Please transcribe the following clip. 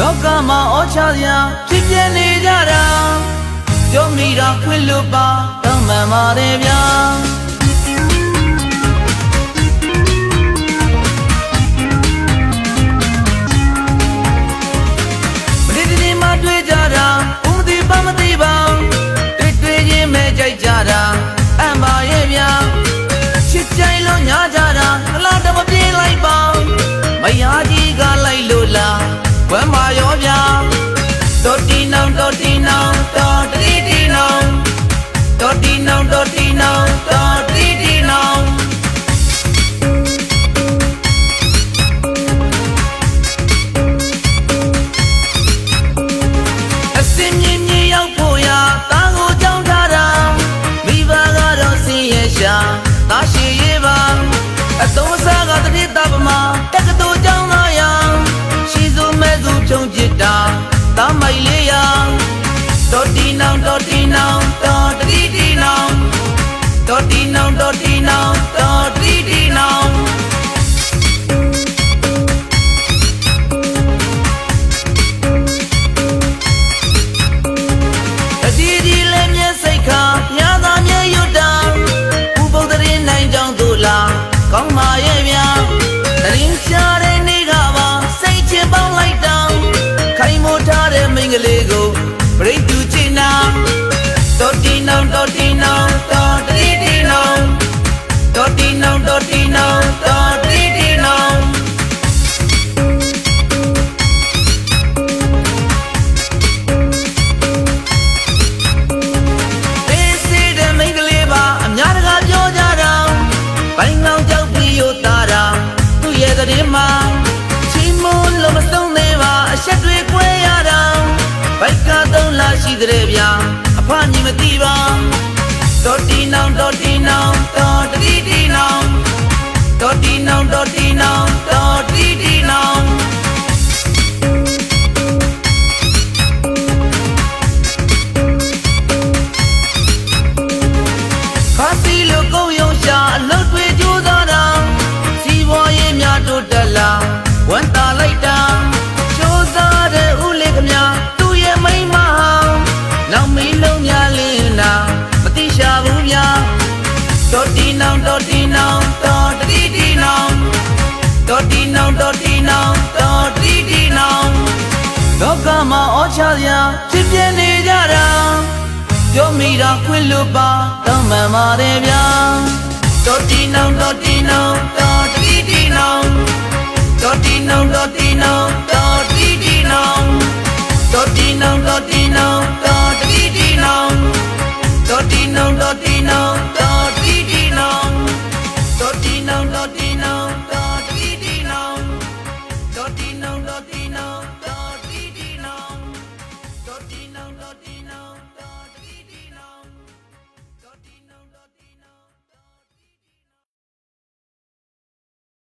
လောကမှာဩချစရာဖြစ်ပြနေကြတာပြောမိတာခွင့်လွတ်ပါတောင်းပန်ပါတယ်ဗျာတွေ့ကြတာဦးမသိပါမသိပါတွေ့ချင်းမဲ့ကြိုက်ကြတာအမှန်ရဲ့ဗျာချစ်ကြိုင်လို့ညာကြတာအလားတမပြေးလိုက်ပါမယားကြီးကလိုက်လို့လားဝမ်းမာရောဗျာတော်တီနောင်တော်တီနောင်တော်တီတီနောင်တော်တီနောင်တော်တီနောင်တော်တီတီနောင်တာရှိရေးပါအသုံးစားကတတိတပမာတက္ကသိုလ်ကျောင်းသားရရှိစုမဲ့သူဖြုံးချစ်တာတာမိုက်လေးရတော်တီနောင်တော်တီနောင်တော်တီတီနောင်တော်တီနောင်တော်တီနောင်တော်တီတီနောင်တတိတီလည်းမျက်စိခါညာသာမျက်ရွတ်တာကောင်းပါရဲ့ဗျာတရင်ရှားတဲ့နေ့ကပါစိတ်ချပေါင်းလိုက်တောင်ခိုင်မိုးထားတဲ့မိန်းကလေးကိုပြိတူချင်နာတော်တီနောင်တော်တီနောင်တော်တီတီနောင်တော်တီနောင်တော်တီနောင်တော်တီတီနောင်ပေးစီတဲ့မိန်းကလေးပါအများတကာပြောကြတာဘိုင်းငောင်ကြောက်ပြီးရတာသူ့ရဲ့တဲ့မှာချီမွန်းလို့မဆုံးသေးပါအဆက်တွေကွဲရတာဘိုက်ကတော့လာရှိတဲ့ဗျာအဖညီမသိပါတော်တီနောင်တော်တီနောင်တော်တီတီနောင်တော်တီနောင်တော်တီနောင်တော်တီတီနောင်ခါစီလို့ကိုယုံရှာအလုပ်တွေကြိုးစားတာစီးပွားရေးများတိုးတက်လာဝန်တာလိုက်တာကြိုးစားတဲ့ဦးလေးခမသူ့ရဲ့မိန်းမဟောင်းနောက်မီးလုံးများလင်းတာမသိရှာဘူးဗျာတော်တီနောင်တော်တီနောင်တော်တီတီနောင်တော်တီနောင်တော်တီနောင်တော်တီတီနောင်လောကမှာဩချစရာဖြစ်ပြနေကြတာပြောမိတာခွင့်လွတ်ပါတောင်းပန်ပါတယ်ဗျာတော်တီနောင်တော်တီနောင်တော်တီတီနောင်တော်တီနောင်တော်တီနောင်တော်တီတီနောင်တော်တီနောင်တော်တီနောင်တော်တီတီနောင်တော်တီနောင်တော်တီနောင်